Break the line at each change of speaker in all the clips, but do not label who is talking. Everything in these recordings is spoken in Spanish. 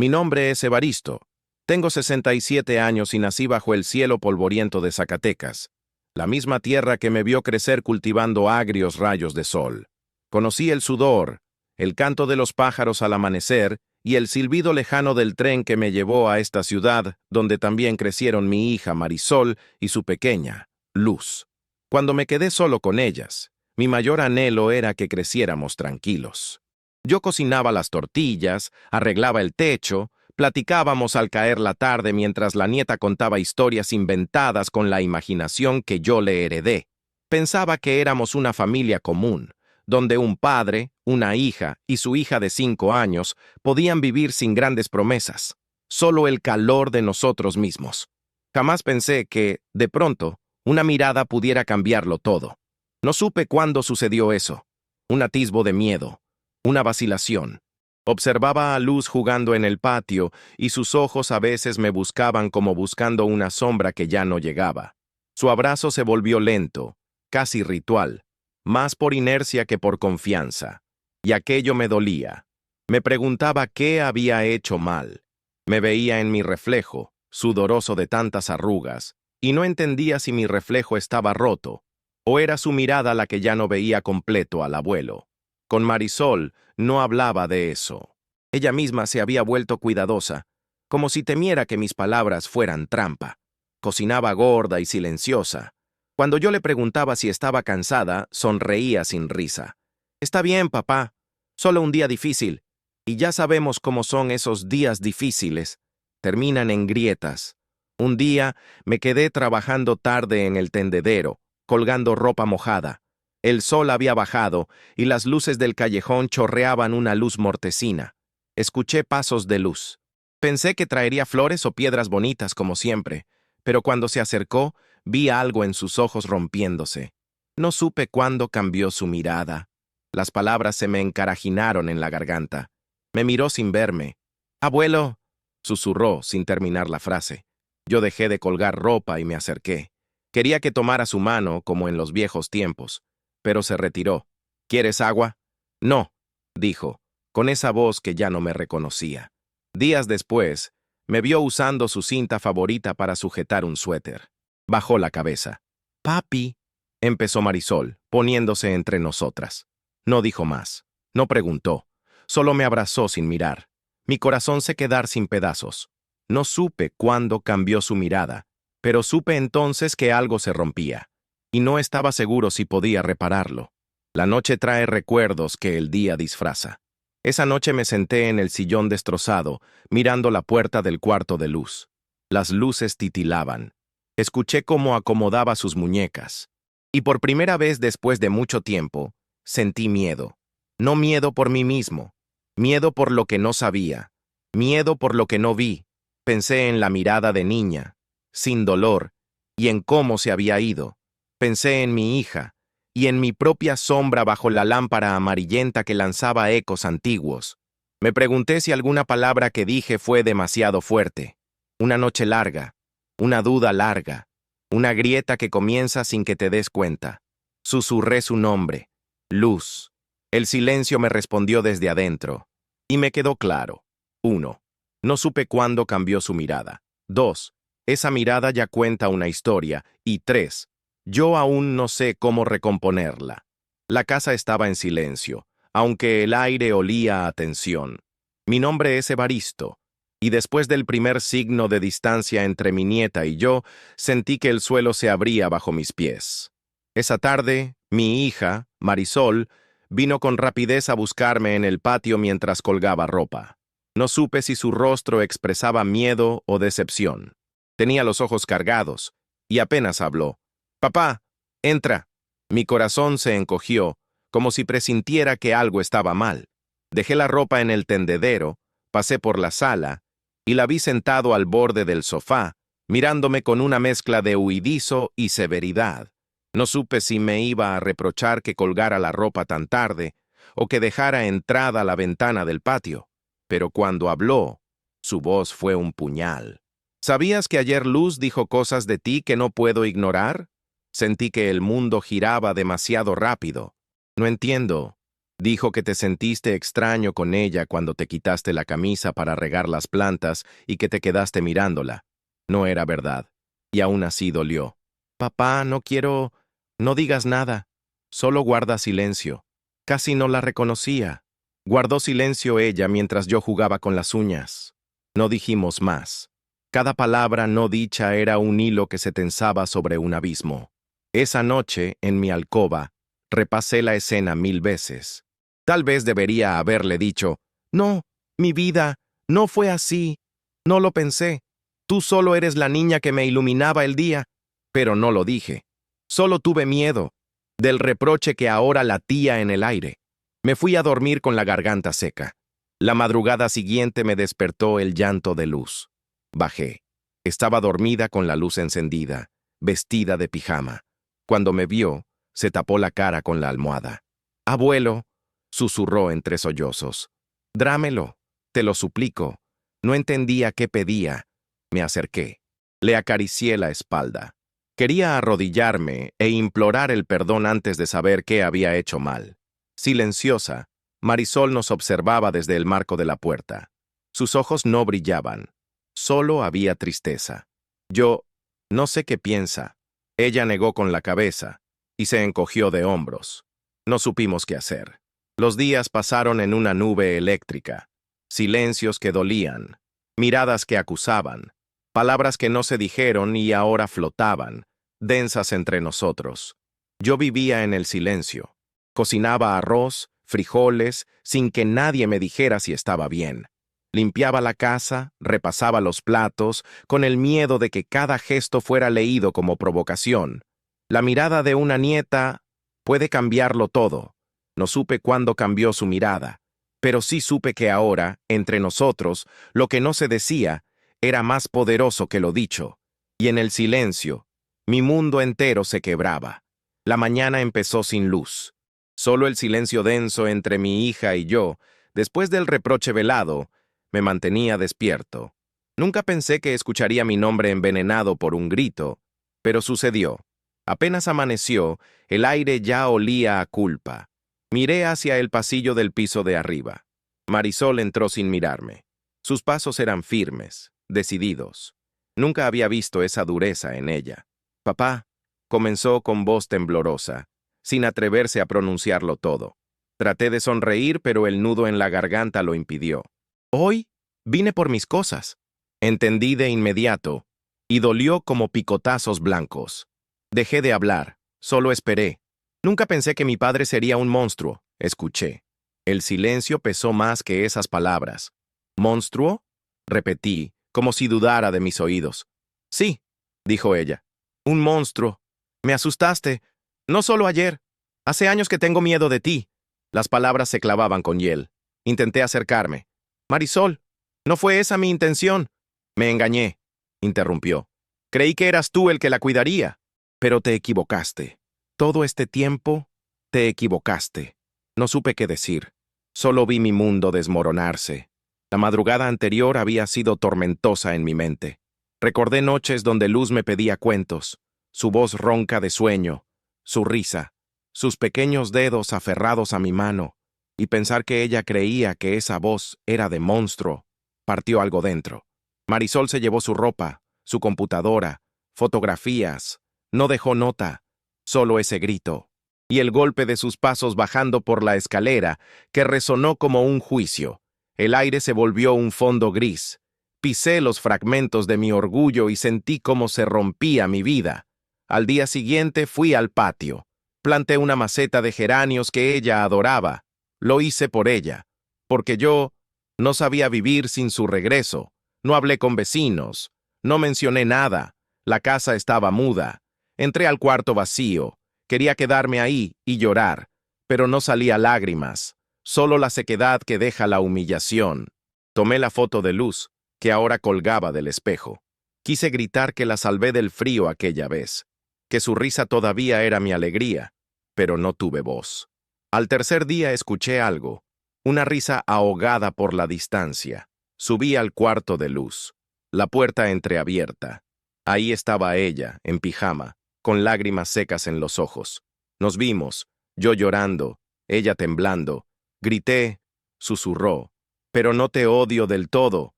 Mi nombre es Evaristo. Tengo 67 años y nací bajo el cielo polvoriento de Zacatecas, la misma tierra que me vio crecer cultivando agrios rayos de sol. Conocí el sudor, el canto de los pájaros al amanecer y el silbido lejano del tren que me llevó a esta ciudad, donde también crecieron mi hija Marisol y su pequeña, Luz. Cuando me quedé solo con ellas, mi mayor anhelo era que creciéramos tranquilos. Yo cocinaba las tortillas, arreglaba el techo, platicábamos al caer la tarde mientras la nieta contaba historias inventadas con la imaginación que yo le heredé. Pensaba que éramos una familia común, donde un padre, una hija y su hija de 5 años podían vivir sin grandes promesas, solo el calor de nosotros mismos. Jamás pensé que, de pronto, una mirada pudiera cambiarlo todo. No supe cuándo sucedió eso. Un atisbo de miedo, una vacilación. Observaba a Luz jugando en el patio y sus ojos a veces me buscaban como buscando una sombra que ya no llegaba. Su abrazo se volvió lento, casi ritual, más por inercia que por confianza. Y aquello me dolía. Me preguntaba qué había hecho mal. Me veía en mi reflejo, sudoroso de tantas arrugas, y no entendía si mi reflejo estaba roto, o era su mirada la que ya no veía completo al abuelo. Con Marisol no hablaba de eso. Ella misma se había vuelto cuidadosa, como si temiera que mis palabras fueran trampa. Cocinaba gorda y silenciosa. Cuando yo le preguntaba si estaba cansada, sonreía sin risa. «Está bien, papá. Solo un día difícil. Y ya sabemos cómo son esos días difíciles. Terminan en grietas. Un día me quedé trabajando tarde en el tendedero, colgando ropa mojada. El sol había bajado y las luces del callejón chorreaban una luz mortecina. Escuché pasos de Luz. Pensé que traería flores o piedras bonitas como siempre, pero cuando se acercó, vi algo en sus ojos rompiéndose. No supe cuándo cambió su mirada. Las palabras se me encarajinaron en la garganta. Me miró sin verme. «Abuelo», susurró sin terminar la frase. Yo dejé de colgar ropa y me acerqué. Quería que tomara su mano como en los viejos tiempos, pero se retiró. «¿Quieres agua?» «No», dijo, con esa voz que ya no me reconocía. Días después, me vio usando su cinta favorita para sujetar un suéter. Bajó la cabeza. «Papi», empezó Marisol, poniéndose entre nosotras. No dijo más. No preguntó. Solo me abrazó sin mirar. Mi corazón se quedó sin pedazos. No supe cuándo cambió su mirada, pero supe entonces que algo se rompía. Y no estaba seguro si podía repararlo. La noche trae recuerdos que el día disfraza. Esa noche me senté en el sillón destrozado, mirando la puerta del cuarto de Luz. Las luces titilaban. Escuché cómo acomodaba sus muñecas. Y por primera vez después de mucho tiempo, sentí miedo. No miedo por mí mismo. Miedo por lo que no sabía. Miedo por lo que no vi. Pensé en la mirada de niña, sin dolor, y en cómo se había ido. Pensé en mi hija, y en mi propia sombra bajo la lámpara amarillenta que lanzaba ecos antiguos. Me pregunté si alguna palabra que dije fue demasiado fuerte. Una noche larga, una duda larga, una grieta que comienza sin que te des cuenta. Susurré su nombre, Luz. El silencio me respondió desde adentro, y me quedó claro. 1. No supe cuándo cambió su mirada. 2. Esa mirada ya cuenta una historia. Y 3. Yo aún no sé cómo recomponerla. La casa estaba en silencio, aunque el aire olía a tensión. Mi nombre es Evaristo, y después del primer signo de distancia entre mi nieta y yo, sentí que el suelo se abría bajo mis pies. Esa tarde, mi hija, Marisol, vino con rapidez a buscarme en el patio mientras colgaba ropa. No supe si su rostro expresaba miedo o decepción. Tenía los ojos cargados, y apenas habló. «Papá, entra». Mi corazón se encogió, como si presintiera que algo estaba mal. Dejé la ropa en el tendedero, pasé por la sala, y la vi sentado al borde del sofá, mirándome con una mezcla de huidizo y severidad. No supe si me iba a reprochar que colgara la ropa tan tarde, o que dejara entrada la ventana del patio. Pero cuando habló, su voz fue un puñal. «¿Sabías que ayer Luz dijo cosas de ti que no puedo ignorar?» Sentí que el mundo giraba demasiado rápido. «No entiendo». Dijo que te sentiste extraño con ella cuando te quitaste la camisa para regar las plantas y que te quedaste mirándola. No era verdad. Y aún así dolió. Papá, no quiero... No digas nada. Solo guarda silencio. Casi no la reconocía. Guardó silencio ella mientras yo jugaba con las uñas. No dijimos más. Cada palabra no dicha era un hilo que se tensaba sobre un abismo. Esa noche, en mi alcoba, repasé la escena 1000 veces. Tal vez debería haberle dicho, no, mi vida, no fue así. No lo pensé. Tú solo eres la niña que me iluminaba el día. Pero no lo dije. Solo tuve miedo del reproche que ahora latía en el aire. Me fui a dormir con la garganta seca. La madrugada siguiente me despertó el llanto de Luz. Bajé. Estaba dormida con la luz encendida, vestida de pijama. Cuando me vio, se tapó la cara con la almohada. Abuelo, susurró entre sollozos. Drámelo, te lo suplico. No entendía qué pedía. Me acerqué. Le acaricié la espalda. Quería arrodillarme e implorar el perdón antes de saber qué había hecho mal. Silenciosa, Marisol nos observaba desde el marco de la puerta. Sus ojos no brillaban. Solo había tristeza. Yo, no sé qué piensa. Ella negó con la cabeza y se encogió de hombros. No supimos qué hacer. Los días pasaron en una nube eléctrica. Silencios que dolían, miradas que acusaban, palabras que no se dijeron y ahora flotaban, densas entre nosotros. Yo vivía en el silencio. Cocinaba arroz, frijoles, sin que nadie me dijera si estaba bien. Limpiaba la casa, repasaba los platos, con el miedo de que cada gesto fuera leído como provocación. La mirada de una nieta puede cambiarlo todo. No supe cuándo cambió su mirada, pero sí supe que ahora, entre nosotros, lo que no se decía era más poderoso que lo dicho. Y en el silencio, mi mundo entero se quebraba. La mañana empezó sin luz. Solo el silencio denso entre mi hija y yo, después del reproche velado, me mantenía despierto. Nunca pensé que escucharía mi nombre envenenado por un grito, pero sucedió. Apenas amaneció, el aire ya olía a culpa. Miré hacia el pasillo del piso de arriba. Marisol entró sin mirarme. Sus pasos eran firmes, decididos. Nunca había visto esa dureza en ella. Papá, comenzó con voz temblorosa, sin atreverse a pronunciarlo todo. Traté de sonreír, pero el nudo en la garganta lo impidió. Hoy vine por mis cosas. Entendí de inmediato, y dolió como picotazos blancos. Dejé de hablar, solo esperé. Nunca pensé que mi padre sería un monstruo, escuché. El silencio pesó más que esas palabras. ¿Monstruo? Repetí, como si dudara de mis oídos. Sí, dijo ella. Un monstruo. Me asustaste. No solo ayer. Hace años que tengo miedo de ti. Las palabras se clavaban con hiel. Intenté acercarme. Marisol, no fue esa mi intención. Me engañé, interrumpió. Creí que eras tú el que la cuidaría. Pero te equivocaste. Todo este tiempo, te equivocaste. No supe qué decir. Solo vi mi mundo desmoronarse. La madrugada anterior había sido tormentosa en mi mente. Recordé noches donde Luz me pedía cuentos, su voz ronca de sueño, su risa, sus pequeños dedos aferrados a mi mano, y pensar que ella creía que esa voz era de monstruo, partió algo dentro. Marisol se llevó su ropa, su computadora, fotografías, no dejó nota, solo ese grito, y el golpe de sus pasos bajando por la escalera, que resonó como un juicio. El aire se volvió un fondo gris. Pisé los fragmentos de mi orgullo y sentí cómo se rompía mi vida. Al día siguiente fui al patio. Planté una maceta de geranios que ella adoraba. Lo hice por ella, porque yo no sabía vivir sin su regreso. No hablé con vecinos, no mencioné nada. La casa estaba muda. Entré al cuarto vacío. Quería quedarme ahí y llorar, pero no salía lágrimas, solo la sequedad que deja la humillación. Tomé la foto de Luz, que ahora colgaba del espejo. Quise gritar que la salvé del frío aquella vez, que su risa todavía era mi alegría, pero no tuve voz. Al tercer día escuché algo, una risa ahogada por la distancia. Subí al cuarto de Luz, la puerta entreabierta. Ahí estaba ella, en pijama, con lágrimas secas en los ojos. Nos vimos, yo llorando, ella temblando, Grité, susurró. Pero no te odio del todo.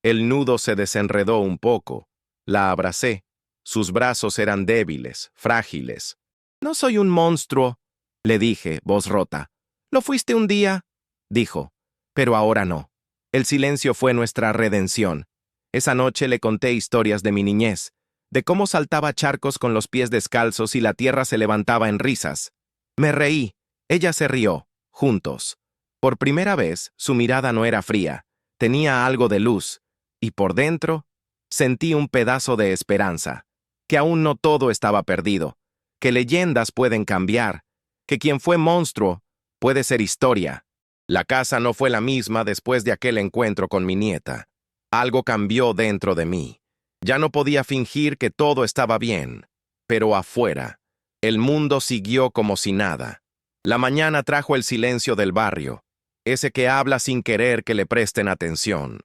El nudo se desenredó un poco. La abracé. Sus brazos eran débiles, frágiles. No soy un monstruo, le dije, voz rota. Lo fuiste un día, dijo, pero ahora no. El silencio fue nuestra redención. Esa noche le conté historias de mi niñez, de cómo saltaba charcos con los pies descalzos y la tierra se levantaba en risas. Me reí, ella se rió, juntos. Por primera vez, su mirada no era fría, tenía algo de luz, y por dentro, sentí un pedazo de esperanza, que aún no todo estaba perdido, que leyendas pueden cambiar, que quien fue monstruo puede ser historia. La casa no fue la misma después de aquel encuentro con mi nieta. Algo cambió dentro de mí. Ya no podía fingir que todo estaba bien, pero afuera, el mundo siguió como si nada. La mañana trajo el silencio del barrio, ese que habla sin querer que le presten atención.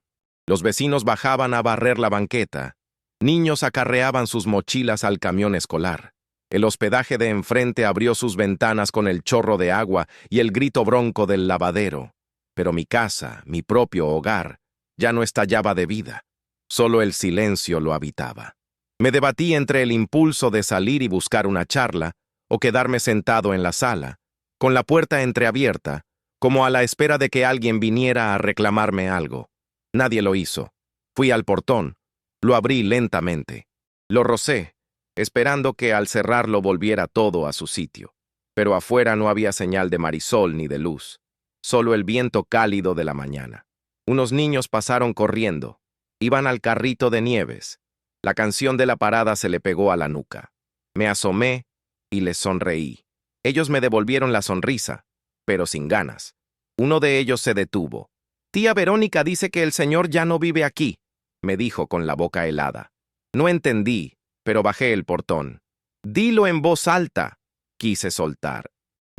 Los vecinos bajaban a barrer la banqueta. Niños acarreaban sus mochilas al camión escolar. El hospedaje de enfrente abrió sus ventanas con el chorro de agua y el grito bronco del lavadero. Pero mi casa, mi propio hogar, ya no estallaba de vida. Solo el silencio lo habitaba. Me debatí entre el impulso de salir y buscar una charla o quedarme sentado en la sala, con la puerta entreabierta, como a la espera de que alguien viniera a reclamarme algo. Nadie lo hizo. Fui al portón. Lo abrí lentamente. Lo rocé, esperando que al cerrarlo volviera todo a su sitio. Pero afuera no había señal de marisol ni de luz, solo el viento cálido de la mañana. Unos niños pasaron corriendo. Iban al carrito de nieves. La canción de la parada se le pegó a la nuca. Me asomé y les sonreí. Ellos me devolvieron la sonrisa, pero sin ganas. Uno de ellos se detuvo. «Tía Verónica dice que el señor ya no vive aquí», me dijo con la boca helada. No entendí, pero bajé el portón. «Dilo en voz alta», quise soltar.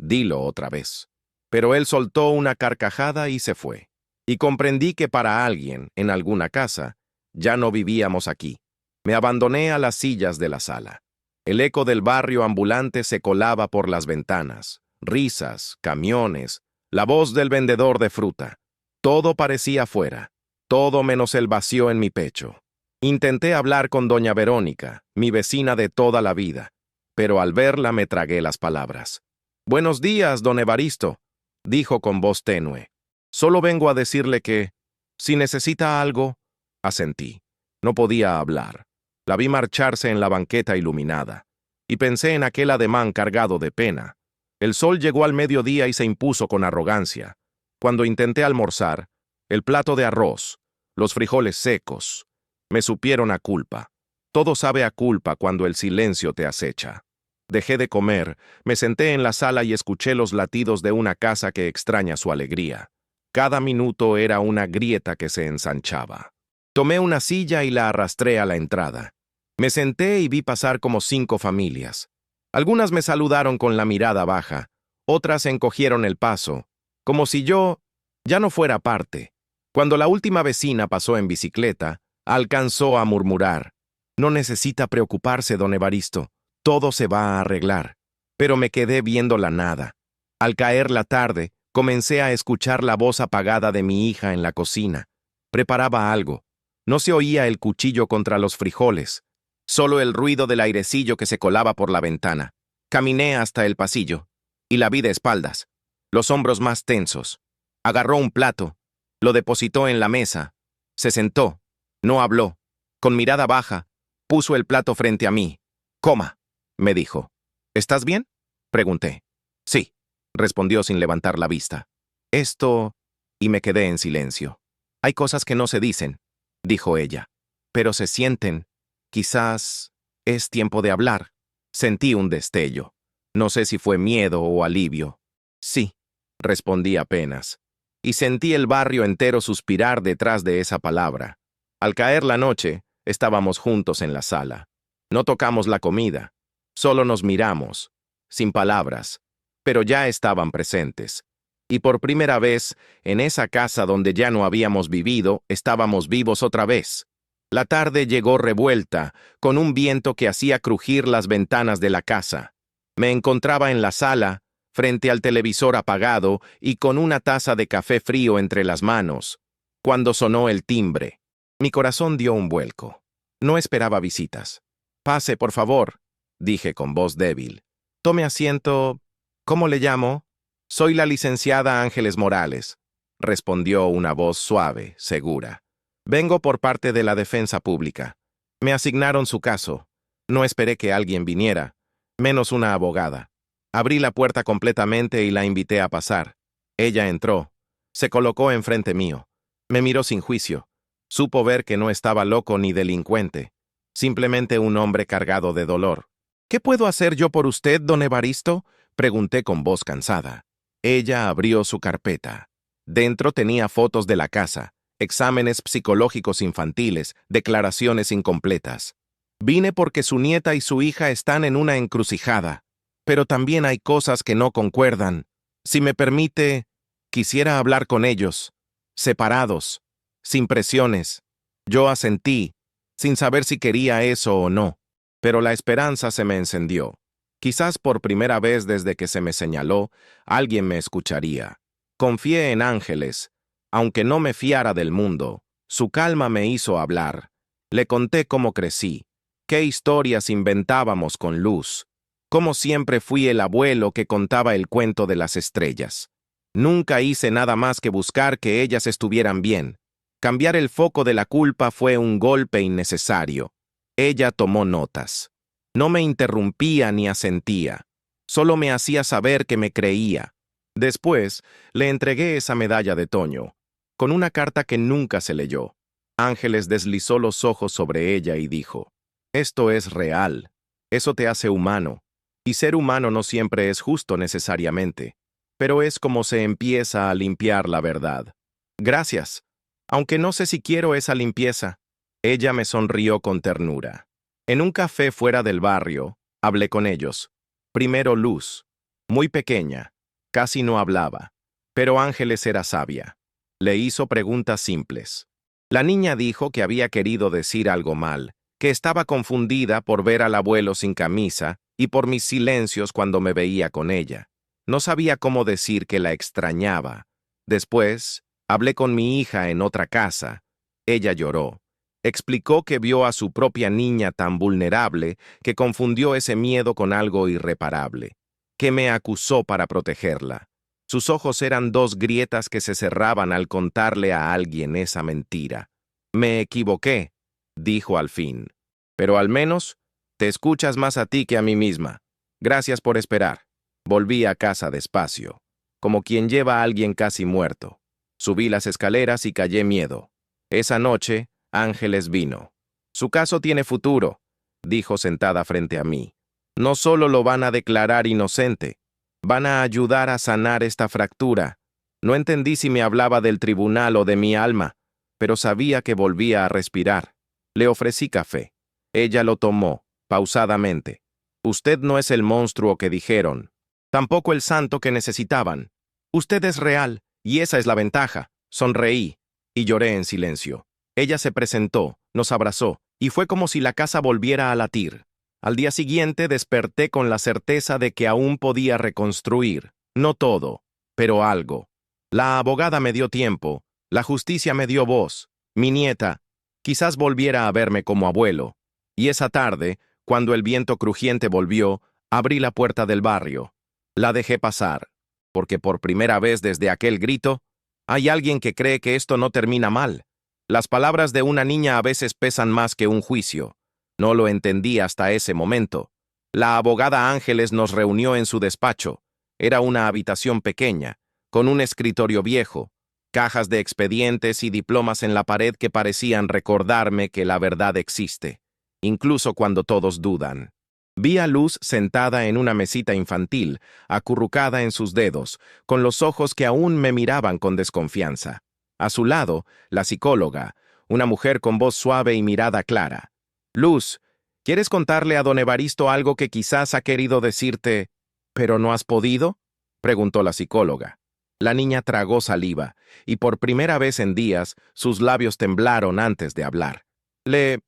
«Dilo otra vez». Pero él soltó una carcajada y se fue. Y comprendí que para alguien, en alguna casa, ya no vivíamos aquí. Me abandoné a las sillas de la sala. El eco del barrio ambulante se colaba por las ventanas. Risas, camiones, la voz del vendedor de fruta. Todo parecía afuera, todo menos el vacío en mi pecho. Intenté hablar con doña Verónica, mi vecina de toda la vida, pero al verla me tragué las palabras. «Buenos días, don Evaristo», dijo con voz tenue. «Solo vengo a decirle que, si necesita algo», asentí. No podía hablar. La vi marcharse en la banqueta iluminada, y pensé en aquel ademán cargado de pena. El sol llegó al mediodía y se impuso con arrogancia. Cuando intenté almorzar, el plato de arroz, los frijoles secos, me supieron a culpa. Todo sabe a culpa cuando el silencio te acecha. Dejé de comer, me senté en la sala y escuché los latidos de una casa que extraña su alegría. Cada minuto era una grieta que se ensanchaba. Tomé una silla y la arrastré a la entrada. Me senté y vi pasar como 5 familias. Algunas me saludaron con la mirada baja, otras encogieron el paso, como si yo ya no fuera parte. Cuando la última vecina pasó en bicicleta, alcanzó a murmurar: «No necesita preocuparse, don Evaristo, todo se va a arreglar». Pero me quedé viendo la nada. Al caer la tarde, comencé a escuchar la voz apagada de mi hija en la cocina. Preparaba algo. No se oía el cuchillo contra los frijoles, solo el ruido del airecillo que se colaba por la ventana. Caminé hasta el pasillo, y la vi de espaldas, los hombros más tensos. Agarró un plato, lo depositó en la mesa, se sentó, no habló. Con mirada baja, puso el plato frente a mí. «Coma», me dijo. «¿Estás bien?», pregunté. «Sí», respondió sin levantar la vista. «Esto…» y me quedé en silencio. «Hay cosas que no se dicen», dijo ella, «pero se sienten. Quizás es tiempo de hablar». Sentí un destello. No sé si fue miedo o alivio. «Sí», respondí apenas. Y sentí el barrio entero suspirar detrás de esa palabra. Al caer la noche, estábamos juntos en la sala. No tocamos la comida, solo nos miramos, sin palabras, pero ya estaban presentes. Y por primera vez, en esa casa donde ya no habíamos vivido, estábamos vivos otra vez. La tarde llegó revuelta, con un viento que hacía crujir las ventanas de la casa. Me encontraba en la sala, frente al televisor apagado y con una taza de café frío entre las manos, cuando sonó el timbre. Mi corazón dio un vuelco. No esperaba visitas. «Pase, por favor», dije con voz débil. «Tome asiento. ¿Cómo le llamo?» «Soy la licenciada Ángeles Morales», respondió una voz suave, segura. «Vengo por parte de la defensa pública. Me asignaron su caso. No esperé que alguien viniera, menos una abogada. Abrí la puerta completamente y la invité a pasar. Ella entró. Se colocó enfrente mío. Me miró sin juicio. Supo ver que no estaba loco ni delincuente. Simplemente un hombre cargado de dolor. «¿Qué puedo hacer yo por usted, don Evaristo?», pregunté con voz cansada. Ella abrió su carpeta. Dentro tenía fotos de la casa, exámenes psicológicos infantiles, declaraciones incompletas. «Vine porque su nieta y su hija están en una encrucijada. Pero también hay cosas que no concuerdan. Si me permite, quisiera hablar con ellos, separados, sin presiones». Yo asentí, sin saber si quería eso o no, pero la esperanza se me encendió. Quizás por primera vez desde que se me señaló, alguien me escucharía. Confié en Ángeles, aunque no me fiara del mundo. Su calma me hizo hablar. Le conté cómo crecí, qué historias inventábamos con Luz, cómo siempre fui el abuelo que contaba el cuento de las estrellas. Nunca hice nada más que buscar que ellas estuvieran bien. Cambiar el foco de la culpa fue un golpe innecesario. Ella tomó notas. No me interrumpía ni asentía. Solo me hacía saber que me creía. Después, le entregué esa medalla de Toño, con una carta que nunca se leyó. Ángeles deslizó los ojos sobre ella y dijo: «Esto es real. Eso te hace humano. Y ser humano no siempre es justo necesariamente, pero es como se empieza a limpiar la verdad». «Gracias. Aunque no sé si quiero esa limpieza». Ella me sonrió con ternura. En un café fuera del barrio, hablé con ellos. Primero Luz, muy pequeña, casi no hablaba, pero Ángeles era sabia. Le hizo preguntas simples. La niña dijo que había querido decir algo mal, que estaba confundida por ver al abuelo sin camisa y por mis silencios cuando me veía con ella. No sabía cómo decir que la extrañaba. Después, hablé con mi hija en otra casa. Ella lloró. Explicó que vio a su propia niña tan vulnerable que confundió ese miedo con algo irreparable, que me acusó para protegerla. Sus ojos eran dos grietas que se cerraban al contarle a alguien esa mentira. «Me equivoqué», dijo al fin. «Pero al menos te escuchas más a ti que a mí misma. Gracias por esperar». Volví a casa despacio, como quien lleva a alguien casi muerto. Subí las escaleras y callé miedo. Esa noche, Ángeles vino. «Su caso tiene futuro», dijo sentada frente a mí. «No solo lo van a declarar inocente, van a ayudar a sanar esta fractura». No entendí si me hablaba del tribunal o de mi alma, pero sabía que volvía a respirar. Le ofrecí café. Ella lo tomó, pausadamente. «Usted no es el monstruo que dijeron, tampoco el santo que necesitaban. Usted es real, y esa es la ventaja». Sonreí y lloré en silencio. Ella se presentó, nos abrazó, y fue como si la casa volviera a latir. Al día siguiente desperté con la certeza de que aún podía reconstruir. No todo, pero algo. La abogada me dio tiempo, la justicia me dio voz. Mi nieta, quizás volviera a verme como abuelo. Y esa tarde, cuando el viento crujiente volvió, abrí la puerta del barrio. La dejé pasar, porque por primera vez desde aquel grito, hay alguien que cree que esto no termina mal. Las palabras de una niña a veces pesan más que un juicio. No lo entendí hasta ese momento. La abogada Ángeles nos reunió en su despacho. Era una habitación pequeña, con un escritorio viejo, cajas de expedientes y diplomas en la pared que parecían recordarme que la verdad existe, incluso cuando todos dudan. Vi a Luz sentada en una mesita infantil, acurrucada en sus dedos, con los ojos que aún me miraban con desconfianza. A su lado, la psicóloga, una mujer con voz suave y mirada clara. «Luz, ¿quieres contarle a don Evaristo algo que quizás ha querido decirte, pero no has podido?», preguntó la psicóloga. La niña tragó saliva, y por primera vez en días sus labios temblaron antes de hablar. Le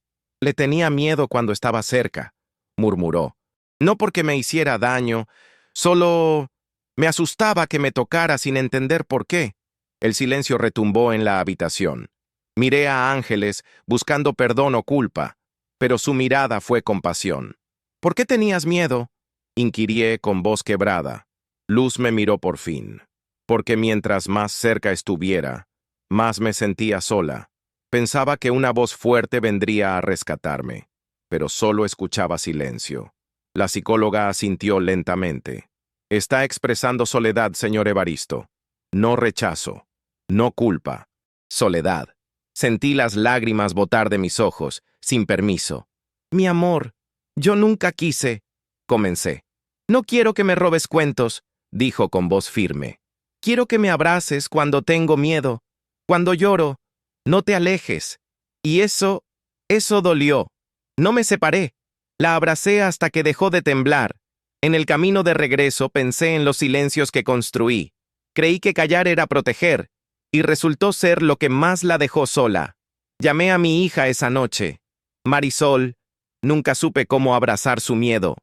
tenía miedo cuando estaba cerca», murmuró. «No porque me hiciera daño, solo Me asustaba que me tocara sin entender por qué. El silencio retumbó en la habitación. Miré a Ángeles buscando perdón o culpa, pero su mirada fue compasión. ¿Por qué tenías miedo?, inquirié con voz quebrada. Luz me miró por fin. Porque mientras más cerca estuviera, más me sentía sola. Pensaba que una voz fuerte vendría a rescatarme, pero solo escuchaba silencio. La psicóloga asintió lentamente. Está expresando soledad, señor Evaristo. No rechazo, no culpa. Soledad. Sentí las lágrimas botar de mis ojos, sin permiso. Mi amor, yo nunca quise. Comencé. No quiero que me robes cuentos, dijo con voz firme. Quiero que me abraces cuando tengo miedo, cuando lloro. No te alejes. Y eso dolió. No me separé. La abracé hasta que dejó de temblar. En el camino de regreso pensé en los silencios que construí. Creí que callar era proteger, y resultó ser lo que más la dejó sola. Llamé a mi hija esa noche. Marisol, nunca supe cómo abrazar su miedo.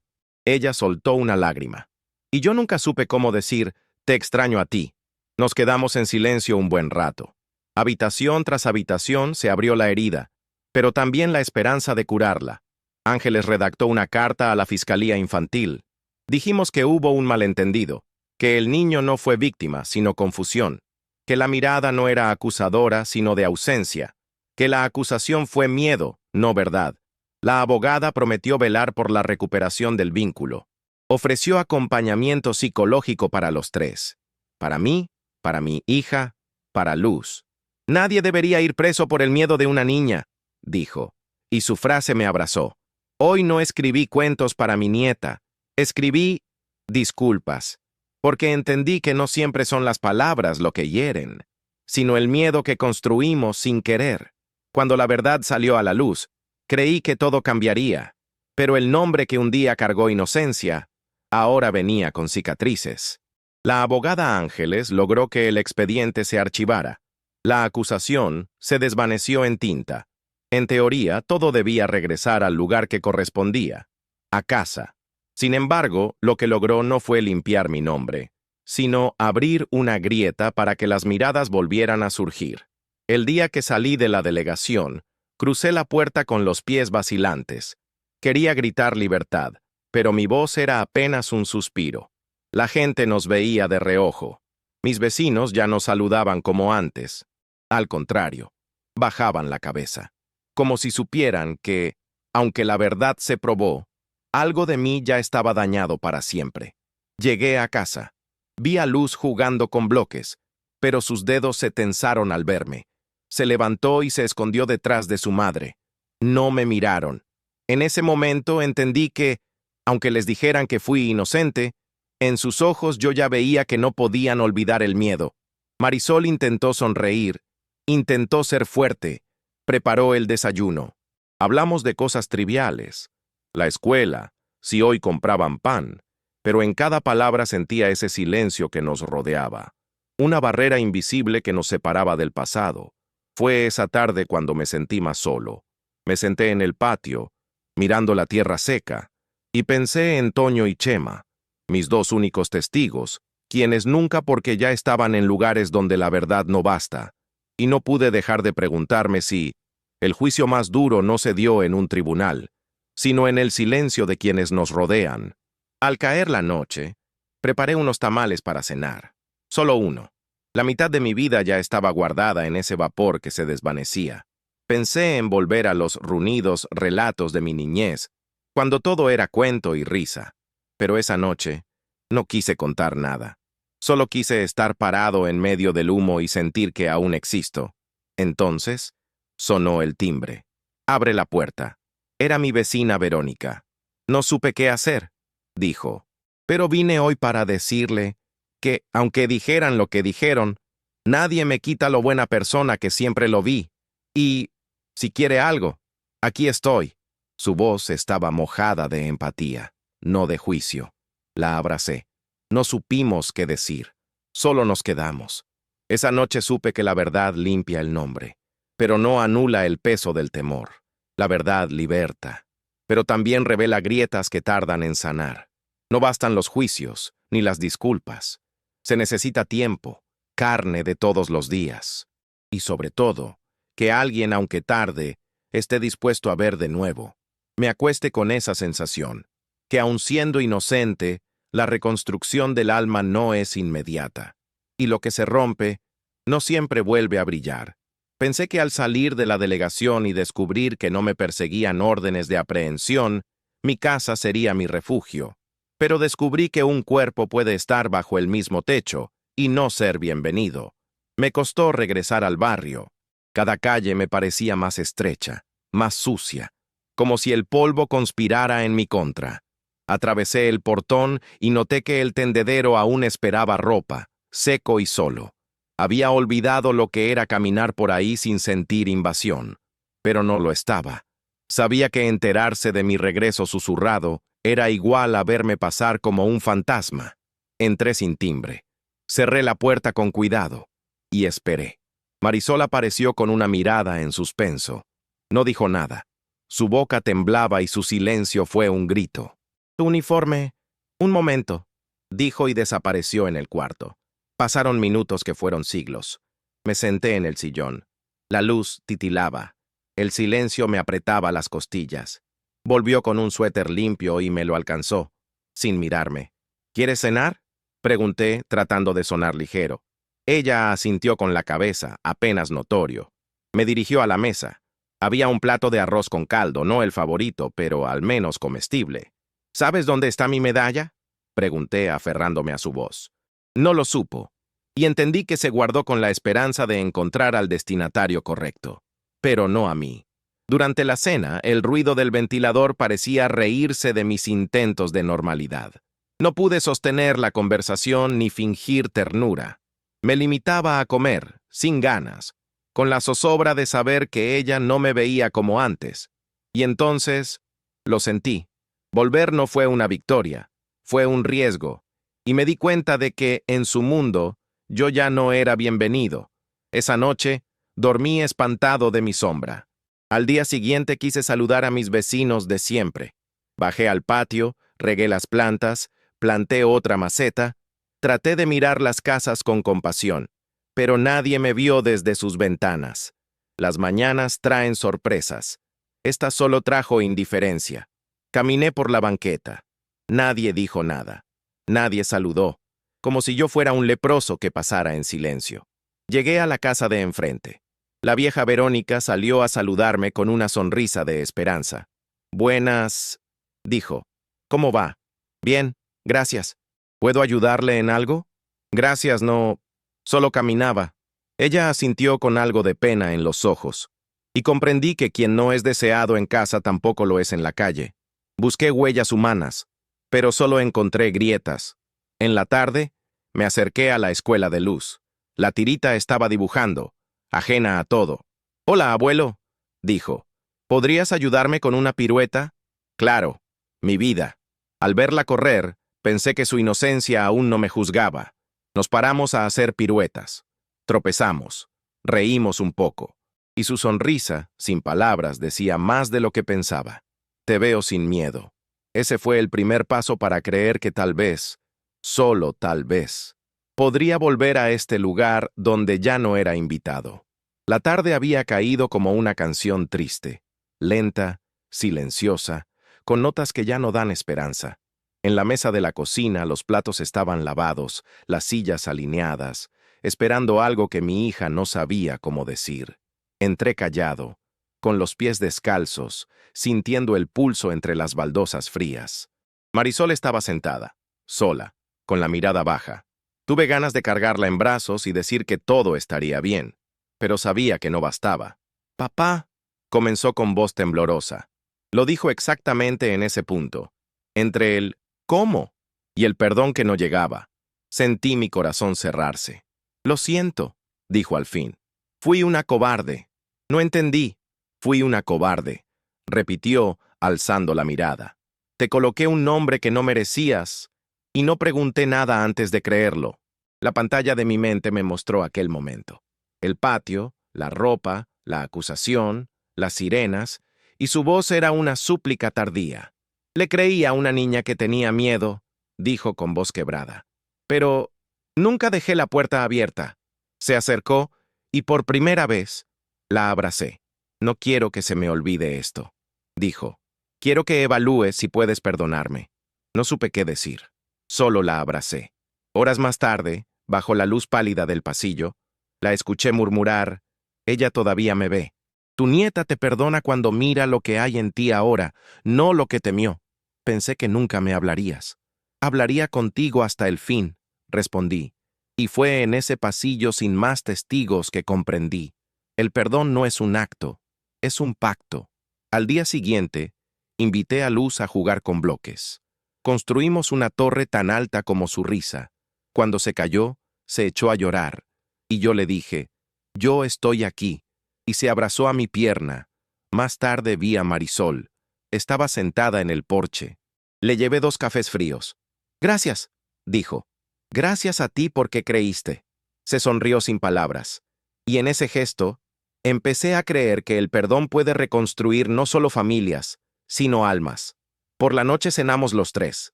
Ella soltó una lágrima. Y yo nunca supe cómo decir, te extraño a ti. Nos quedamos en silencio un buen rato. Habitación tras habitación se abrió la herida, pero también la esperanza de curarla. Ángeles redactó una carta a la Fiscalía Infantil. Dijimos que hubo un malentendido, que el niño no fue víctima, sino confusión, que la mirada no era acusadora, sino de ausencia, que la acusación fue miedo, no verdad. La abogada prometió velar por la recuperación del vínculo. Ofreció acompañamiento psicológico para los tres. Para mí, para mi hija, para Luz. Nadie debería ir preso por el miedo de una niña, dijo, y su frase me abrazó. Hoy no escribí cuentos para mi nieta, escribí disculpas, porque entendí que no siempre son las palabras lo que hieren, sino el miedo que construimos sin querer. Cuando la verdad salió a la luz, creí que todo cambiaría, pero el nombre que un día cargó inocencia, ahora venía con cicatrices. La abogada Ángeles logró que el expediente se archivara. La acusación se desvaneció en tinta. En teoría, todo debía regresar al lugar que correspondía, a casa. Sin embargo, lo que logró no fue limpiar mi nombre, sino abrir una grieta para que las miradas volvieran a surgir. El día que salí de la delegación, crucé la puerta con los pies vacilantes. Quería gritar libertad, pero mi voz era apenas un suspiro. La gente nos veía de reojo. Mis vecinos ya no saludaban como antes. Al contrario, bajaban la cabeza, como si supieran que, aunque la verdad se probó, algo de mí ya estaba dañado para siempre. Llegué a casa. Vi a Luz jugando con bloques, pero sus dedos se tensaron al verme. Se levantó y se escondió detrás de su madre. No me miraron. En ese momento entendí que, aunque les dijeran que fui inocente, en sus ojos yo ya veía que no podían olvidar el miedo. Marisol intentó sonreír, intentó ser fuerte, preparó el desayuno. Hablamos de cosas triviales. La escuela, si hoy compraban pan, pero en cada palabra sentía ese silencio que nos rodeaba. Una barrera invisible que nos separaba del pasado. Fue esa tarde cuando me sentí más solo. Me senté en el patio, mirando la tierra seca, y pensé en Toño y Chema, mis dos únicos testigos, quienes nunca porque ya estaban en lugares donde la verdad no basta, y no pude dejar de preguntarme si el juicio más duro no se dio en un tribunal, sino en el silencio de quienes nos rodean. Al caer la noche, preparé unos tamales para cenar. Solo uno. La mitad de mi vida ya estaba guardada en ese vapor que se desvanecía. Pensé en volver a los ruidos relatos de mi niñez, cuando todo era cuento y risa. Pero esa noche no quise contar nada. Solo quise estar parado en medio del humo y sentir que aún existo. Entonces, sonó el timbre. Abre la puerta. Era mi vecina Verónica. No supe qué hacer, dijo. Pero vine hoy para decirle que, aunque dijeran lo que dijeron, nadie me quita lo buena persona que siempre lo vi. Y, si quiere algo, aquí estoy. Su voz estaba mojada de empatía, no de juicio. La abracé. No supimos qué decir. Solo nos quedamos. Esa noche supe que la verdad limpia el nombre, pero no anula el peso del temor. La verdad liberta, pero también revela grietas que tardan en sanar. No bastan los juicios, ni las disculpas. Se necesita tiempo, carne de todos los días. Y sobre todo, que alguien, aunque tarde, esté dispuesto a ver de nuevo. Me acueste con esa sensación, que aun siendo inocente, la reconstrucción del alma no es inmediata. Y lo que se rompe, no siempre vuelve a brillar. Pensé que al salir de la delegación y descubrir que no me perseguían órdenes de aprehensión, mi casa sería mi refugio. Pero descubrí que un cuerpo puede estar bajo el mismo techo y no ser bienvenido. Me costó regresar al barrio. Cada calle me parecía más estrecha, más sucia, como si el polvo conspirara en mi contra. Atravesé el portón y noté que el tendedero aún esperaba ropa, seco y solo. Había olvidado lo que era caminar por ahí sin sentir invasión, pero no lo estaba. Sabía que enterarse de mi regreso susurrado era igual a verme pasar como un fantasma. Entré sin timbre. Cerré la puerta con cuidado y esperé. Marisol apareció con una mirada en suspenso. No dijo nada. Su boca temblaba y su silencio fue un grito. «Tu uniforme. Un momento», dijo y desapareció en el cuarto. Pasaron minutos que fueron siglos. Me senté en el sillón. La luz titilaba. El silencio me apretaba las costillas. Volvió con un suéter limpio y me lo alcanzó, sin mirarme. «¿Quieres cenar?», pregunté, tratando de sonar ligero. Ella asintió con la cabeza, apenas notorio. Me dirigió a la mesa. Había un plato de arroz con caldo, no el favorito, pero al menos comestible. «¿Sabes dónde está mi medalla?», pregunté, aferrándome a su voz. No lo supo, y entendí que se guardó con la esperanza de encontrar al destinatario correcto, pero no a mí. Durante la cena, el ruido del ventilador parecía reírse de mis intentos de normalidad. No pude sostener la conversación ni fingir ternura. Me limitaba a comer, sin ganas, con la zozobra de saber que ella no me veía como antes. Y entonces, lo sentí. Volver no fue una victoria, fue un riesgo, y me di cuenta de que, en su mundo, yo ya no era bienvenido. Esa noche, dormí espantado de mi sombra. Al día siguiente quise saludar a mis vecinos de siempre. Bajé al patio, regué las plantas, planté otra maceta, traté de mirar las casas con compasión, pero nadie me vio desde sus ventanas. Las mañanas traen sorpresas. Esta solo trajo indiferencia. Caminé por la banqueta. Nadie dijo nada. Nadie saludó, como si yo fuera un leproso que pasara en silencio. Llegué a la casa de enfrente. La vieja Verónica salió a saludarme con una sonrisa de esperanza. «Buenas», dijo. «¿Cómo va?» «Bien, gracias. ¿Puedo ayudarle en algo?» «Gracias, no. Solo caminaba». Ella asintió con algo de pena en los ojos, y comprendí que quien no es deseado en casa tampoco lo es en la calle. Busqué huellas humanas, pero solo encontré grietas. En la tarde, me acerqué a la escuela de luz. La tirita estaba dibujando, ajena a todo. «Hola, abuelo», dijo. «¿Podrías ayudarme con una pirueta?» «Claro, mi vida». Al verla correr, pensé que su inocencia aún no me juzgaba. Nos paramos a hacer piruetas. Tropezamos. Reímos un poco. Y su sonrisa, sin palabras, decía más de lo que pensaba. «Te veo sin miedo». Ese fue el primer paso para creer que tal vez, solo tal vez, podría volver a este lugar donde ya no era invitado. La tarde había caído como una canción triste, lenta, silenciosa, con notas que ya no dan esperanza. En la mesa de la cocina los platos estaban lavados, las sillas alineadas, esperando algo que mi hija no sabía cómo decir. Entré callado, con los pies descalzos, sintiendo el pulso entre las baldosas frías. Marisol estaba sentada, sola, con la mirada baja. Tuve ganas de cargarla en brazos y decir que todo estaría bien, pero sabía que no bastaba. «Papá», comenzó con voz temblorosa. Lo dijo exactamente en ese punto, entre el «¿cómo?» y el perdón que no llegaba. Sentí mi corazón cerrarse. «Lo siento», dijo al fin. «Fui una cobarde. No entendí. Fui una cobarde», repitió, alzando la mirada. «Te coloqué un nombre que no merecías, y no pregunté nada antes de creerlo». La pantalla de mi mente me mostró aquel momento. El patio, la ropa, la acusación, las sirenas, y su voz era una súplica tardía. «Le creí a una niña que tenía miedo», dijo con voz quebrada. «Pero Nunca dejé la puerta abierta. Se acercó y por primera vez la abracé. No quiero que se me olvide esto, dijo. Quiero que evalúes si puedes perdonarme. No supe qué decir. Solo la abracé. Horas más tarde, bajo la luz pálida del pasillo, la escuché murmurar, ella todavía me ve. Tu nieta te perdona cuando mira lo que hay en ti ahora, no lo que temió. Pensé que nunca me hablarías. Hablaría contigo hasta el fin, respondí. Y fue en ese pasillo sin más testigos que comprendí. El perdón no es un acto, es un pacto. Al día siguiente, invité a Luz a jugar con bloques. Construimos una torre tan alta como su risa. Cuando se cayó, se echó a llorar. Y yo le dije, yo estoy aquí. Y se abrazó a mi pierna. Más tarde vi a Marisol. Estaba sentada en el porche. Le llevé 2 cafés fríos. Gracias, dijo. Gracias a ti porque creíste. Se sonrió sin palabras. Y en ese gesto, empecé a creer que el perdón puede reconstruir no solo familias, sino almas. Por la noche cenamos los 3.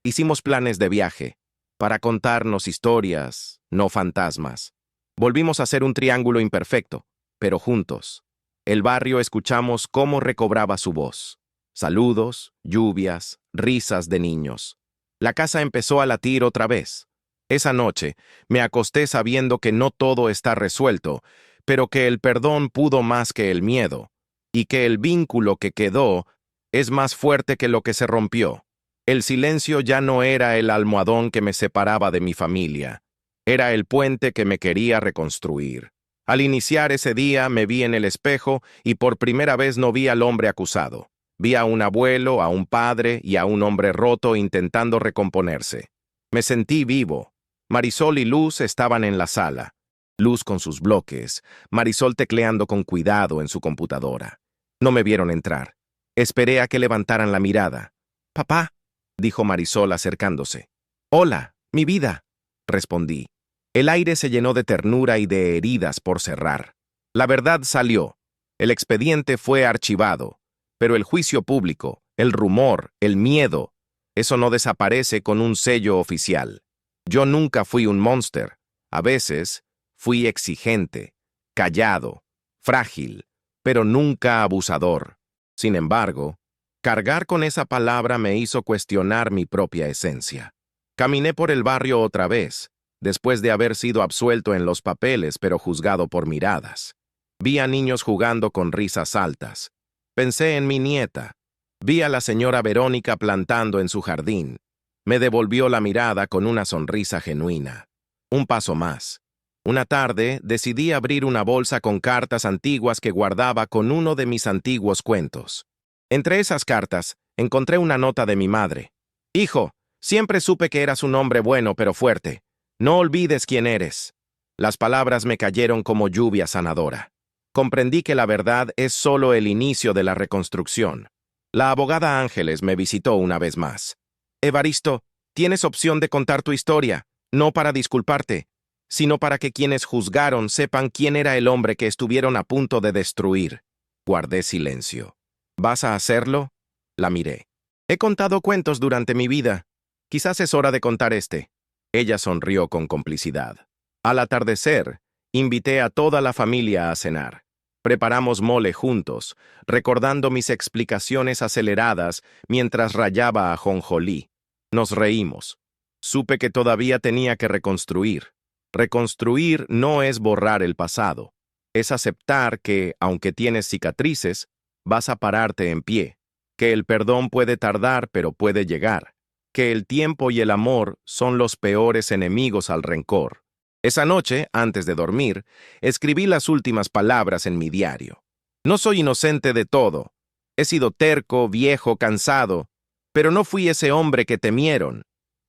Hicimos planes de viaje, para contarnos historias, no fantasmas. Volvimos a ser un triángulo imperfecto, pero juntos. El barrio escuchamos cómo recobraba su voz. Saludos, lluvias, risas de niños. La casa empezó a latir otra vez. Esa noche me acosté sabiendo que no todo está resuelto, pero que el perdón pudo más que el miedo, y que el vínculo que quedó es más fuerte que lo que se rompió. El silencio ya no era el almohadón que me separaba de mi familia, era el puente que me quería reconstruir. Al iniciar ese día me vi en el espejo y por primera vez no vi al hombre acusado. Vi a un abuelo, a un padre y a un hombre roto intentando recomponerse. Me sentí vivo. Marisol y Luz estaban en la sala. Luz con sus bloques, Marisol tecleando con cuidado en su computadora. No me vieron entrar. Esperé a que levantaran la mirada. «Papá», dijo Marisol acercándose. «Hola, mi vida», respondí. El aire se llenó de ternura y de heridas por cerrar. La verdad salió. El expediente fue archivado. Pero el juicio público, el rumor, el miedo, eso no desaparece con un sello oficial. Yo nunca fui un monster. A veces fui exigente, callado, frágil, pero nunca abusador. Sin embargo, cargar con esa palabra me hizo cuestionar mi propia esencia. Caminé por el barrio otra vez, después de haber sido absuelto en los papeles pero juzgado por miradas. Vi a niños jugando con risas altas. Pensé en mi nieta. Vi a la señora Verónica plantando en su jardín. Me devolvió la mirada con una sonrisa genuina. Un paso más. Una tarde decidí abrir una bolsa con cartas antiguas que guardaba con uno de mis antiguos cuentos. Entre esas cartas encontré una nota de mi madre. «Hijo, siempre supe que eras un hombre bueno pero fuerte. No olvides quién eres». Las palabras me cayeron como lluvia sanadora. Comprendí que la verdad es solo el inicio de la reconstrucción. La abogada Ángeles me visitó una vez más. «Evaristo, tienes opción de contar tu historia, no para disculparte, sino para que quienes juzgaron sepan quién era el hombre que estuvieron a punto de destruir». Guardé silencio. «¿Vas a hacerlo?», la miré. «He contado cuentos durante mi vida. Quizás es hora de contar este». Ella sonrió con complicidad. Al atardecer, invité a toda la familia a cenar. Preparamos mole juntos, recordando mis explicaciones aceleradas mientras rayaba ajonjolí. Nos reímos. Supe que todavía tenía que reconstruir. Reconstruir no es borrar el pasado. Es aceptar que, aunque tienes cicatrices, vas a pararte en pie. Que el perdón puede tardar, pero puede llegar. Que el tiempo y el amor son los peores enemigos al rencor. Esa noche, antes de dormir, escribí las últimas palabras en mi diario. No soy inocente de todo. He sido terco, viejo, cansado, pero no fui ese hombre que temieron.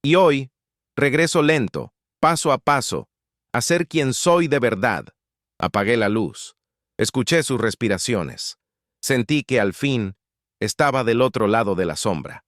Y hoy, regreso lento, paso a paso, a ser quien soy de verdad. Apagué la luz. Escuché sus respiraciones. Sentí que al fin estaba del otro lado de la sombra.